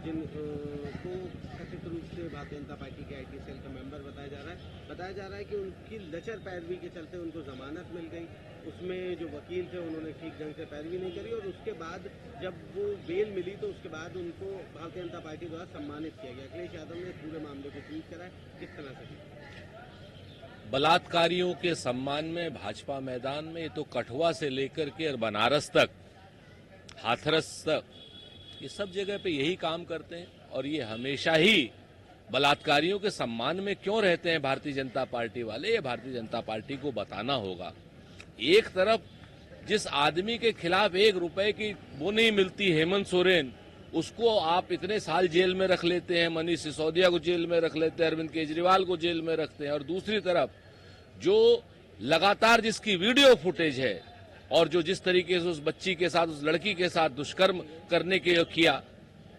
जिनको कथित रूप से भारतीय जनता पार्टी के आईटी सेल का मेंबर बताया जा रहा है कि उनकी लचर पैरवी के चलते उनको जमानत मिल गई। उसमें जो वकील थे उन्होंने ठीक ढंग से पैरवी नहीं करी और उसके बाद जब वो बेल मिली तो उसके बाद उनको भारतीय जनता पार्टी द्वारा सम्मानित किया गया। अखिलेश यादव ने पूरे मामले को ट्वीट करा है, किस तरह से? बलात्कारियों के सम्मान में भाजपा मैदान में, ये तो कठुआ से लेकर के और बनारस तक, हाथरस तक, ये सब जगह पे यही काम करते हैं। और ये हमेशा ही बलात्कारियों के सम्मान में क्यों रहते हैं भारतीय जनता पार्टी वाले, ये भारतीय जनता पार्टी को बताना होगा। एक तरफ जिस आदमी के खिलाफ 1 रुपए की वो नहीं मिलती, हेमंत सोरेन, उसको आप इतने साल जेल में रख लेते हैं, मनीष सिसोदिया को जेल में रख लेते हैं, अरविंद केजरीवाल को जेल में रखते हैं। और दूसरी तरफ जो लगातार जिसकी वीडियो फुटेज है और जो जिस तरीके से उस बच्ची के साथ, उस लड़की के साथ दुष्कर्म करने के किया,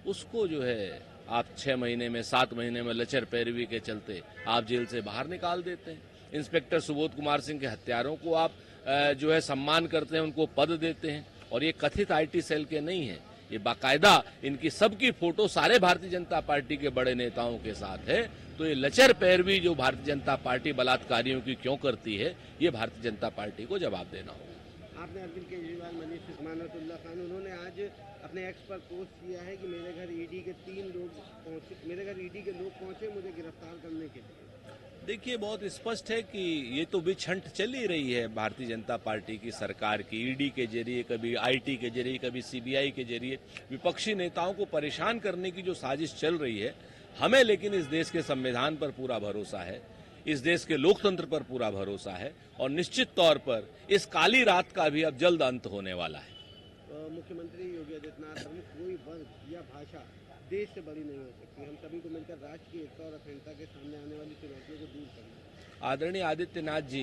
उसको जो है आप 6 महीने में, 7 महीने में लचर पैरवी के चलते आप जेल से बाहर निकाल देते हैं। इंस्पेक्टर सुबोध कुमार सिंह के हत्यारों को आप जो है सम्मान करते हैं, उनको पद देते हैं। और ये कथित आईटी सेल के नहीं है, ये बाकायदा इनकी सबकी फोटो सारे भारतीय जनता पार्टी के बड़े नेताओं के साथ है। तो ये लचर पैरवी जो भारतीय जनता पार्टी बलात्कारियों की क्यों करती है, ये भारतीय जनता पार्टी को जवाब देना होगा। आपने अरविंद केजरीवाल, मनीष सिसोदिया खान, उन्होंने आज अपने एक्स पर पोस्ट किया है कि मेरे घर ईडी के 3 लोग पहुंचे, मेरे घर ईडी के लोग पहुंचे मुझे गिरफ्तार करने के लिए। देखिए, बहुत स्पष्ट है कि ये तो बिछंट चल ही रही है भारतीय जनता पार्टी की सरकार की, ईडी के जरिए, कभी आईटी के जरिए, कभी सीबीआई के जरिए विपक्षी नेताओं को परेशान करने की जो साजिश चल रही है। हमें लेकिन इस देश के संविधान पर पूरा भरोसा है, इस देश के लोकतंत्र पर पूरा भरोसा है और निश्चित तौर पर इस काली रात का भी अब जल्द अंत होने वाला है। मुख्यमंत्री योगी आदित्यनाथ, कोई वर्ग या भाषा देश से बड़ी नहीं हो सकती, हम सभी को मिलकर राष्ट्र की एकता और अखंडता के सामने आने वाली चुनौतियों को दूर करना। आदरणीय आदित्यनाथ जी,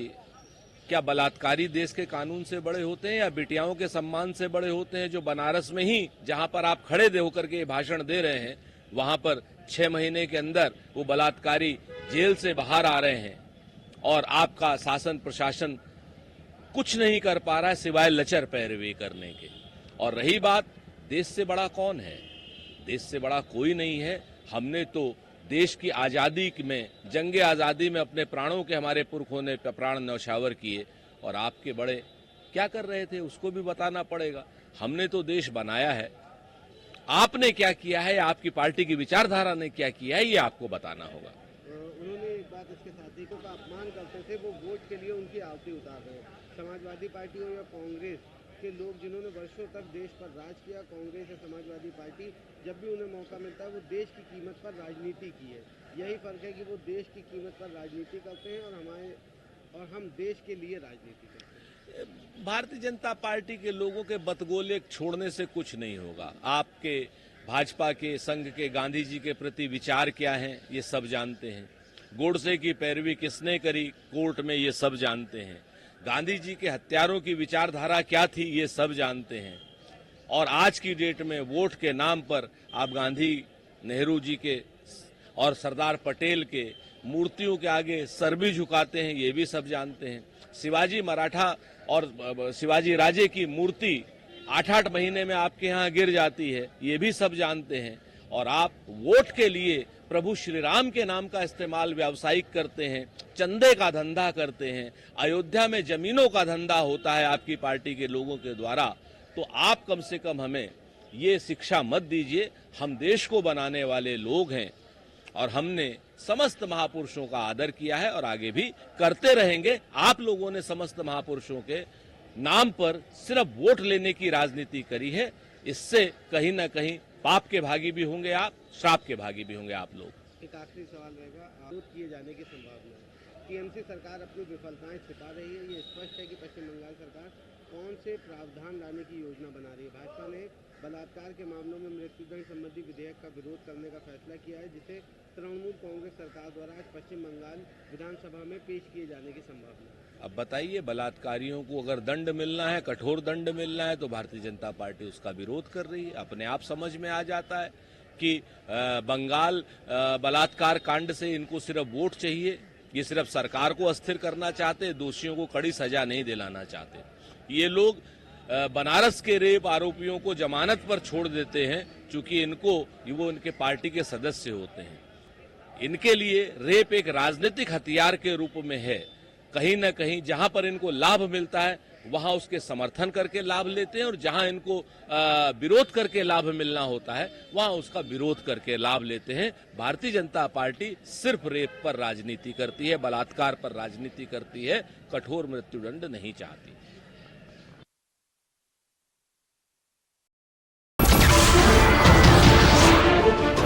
क्या बलात्कारी देश के कानून से बड़े होते हैं या बिटियाओं के सम्मान से बड़े होते हैं? जो बनारस में ही, जहां पर आप खड़े होकर के भाषण दे रहे हैं, वहां पर 6 महीने के अंदर वो बलात्कारी जेल से बाहर आ रहे हैं और आपका शासन प्रशासन कुछ नहीं कर पा रहा है सिवाय लचर पैरवी करने के। और रही बात देश से बड़ा कौन है, देश से बड़ा कोई नहीं है। हमने तो देश की आजादी में, जंगे आजादी में अपने प्राणों के, हमारे पुरखों ने प्राण न्यौछावर किए और आपके बड़े क्या कर रहे थे उसको भी बताना पड़ेगा। हमने तो देश बनाया है, आपने क्या किया है, आपकी पार्टी की विचारधारा ने क्या किया है, ये आपको बताना होगा। उन्होंने एक बात इसके साथियों का अपमान करते थे, वो वोट के लिए उनकी आहुति उतार रहे हैं। समाजवादी पार्टी हो या कांग्रेस के लोग जिन्होंने वर्षों तक देश पर राज किया, कांग्रेस या समाजवादी पार्टी जब भी उन्हें मौका मिलता है वो देश की कीमत पर राजनीति की है। यही फर्क है कि वो देश की कीमत पर राजनीति करते हैं और हम देश के लिए राजनीति करते हैं। भारतीय जनता पार्टी के लोगों के बतगोले छोड़ने से कुछ नहीं होगा। आपके भाजपा के, संघ के, गांधी जी के प्रति विचार क्या है ये सब जानते हैं। गोडसे की पैरवी किसने करी कोर्ट में, ये सब जानते हैं। गांधी जी के हत्यारों की विचारधारा क्या थी, ये सब जानते हैं। और आज की डेट में वोट के नाम पर आप गांधी, नेहरू जी के और सरदार पटेल के मूर्तियों के आगे सर भी झुकाते हैं, ये भी सब जानते हैं। शिवाजी मराठा और शिवाजी राजे की मूर्ति 8-8 महीने में आपके यहाँ गिर जाती है, ये भी सब जानते हैं। और आप वोट के लिए प्रभु श्री राम के नाम का इस्तेमाल व्यावसायिक करते हैं, चंदे का धंधा करते हैं, अयोध्या में जमीनों का धंधा होता है आपकी पार्टी के लोगों के द्वारा। तो आप कम से कम हमें ये शिक्षा मत दीजिए। हम देश को बनाने वाले लोग हैं और हमने समस्त महापुरुषों का आदर किया है और आगे भी करते रहेंगे। आप लोगों ने समस्त महापुरुषों के नाम पर सिर्फ वोट लेने की राजनीति करी है, इससे कहीं ना कहीं पाप के भागी भी होंगे आप, श्राप के भागी भी होंगे आप लोग। एक आखिरी सवाल रहेगा, आरोप किए जाने की संभावना है। टीएमसी सरकार अपनी विफलताएं छिपा रही है। ये स्पष्ट है कि पश्चिम बंगाल सरकार कौन से प्रावधान लाने की योजना बना रही है। भाजपा ने बलात्कार के मामलों में मृत्युदंड संबंधी विधेयक का विरोध करने का फैसला किया है, जिसे तृणमूल कांग्रेस सरकार द्वारा आज पश्चिम बंगाल विधानसभा में पेश किए जाने की संभावना है। अब बताइए, बलात्कारियों को अगर दंड मिलना है, कठोर दंड मिलना है, तो भारतीय जनता पार्टी उसका विरोध कर रही है। अपने आप समझ में आ जाता है कि बंगाल बलात्कार कांड से इनको सिर्फ वोट चाहिए, ये सिर्फ सरकार को अस्थिर करना चाहते, दोषियों को कड़ी सजा नहीं दिलाना चाहते। ये लोग बनारस के रेप आरोपियों को जमानत पर छोड़ देते हैं, चूंकि वो इनके पार्टी के सदस्य होते हैं। इनके लिए रेप एक राजनीतिक हथियार के रूप में है। कहीं न कहीं जहां पर इनको लाभ मिलता है वहां उसके समर्थन करके लाभ लेते हैं, और जहां इनको विरोध करके लाभ मिलना होता है वहां उसका विरोध करके लाभ लेते हैं। भारतीय जनता पार्टी सिर्फ रेप पर राजनीति करती है, बलात्कार पर राजनीति करती है, कठोर मृत्युदंड नहीं चाहती।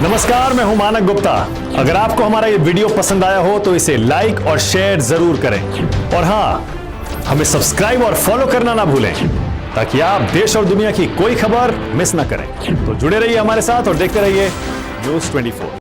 नमस्कार, मैं हूं मानक गुप्ता। अगर आपको हमारा ये वीडियो पसंद आया हो तो इसे लाइक और शेयर जरूर करें, और हां, हमें सब्सक्राइब और फॉलो करना ना भूलें ताकि आप देश और दुनिया की कोई खबर मिस ना करें। तो जुड़े रहिए हमारे साथ और देखते रहिए न्यूज़ 24।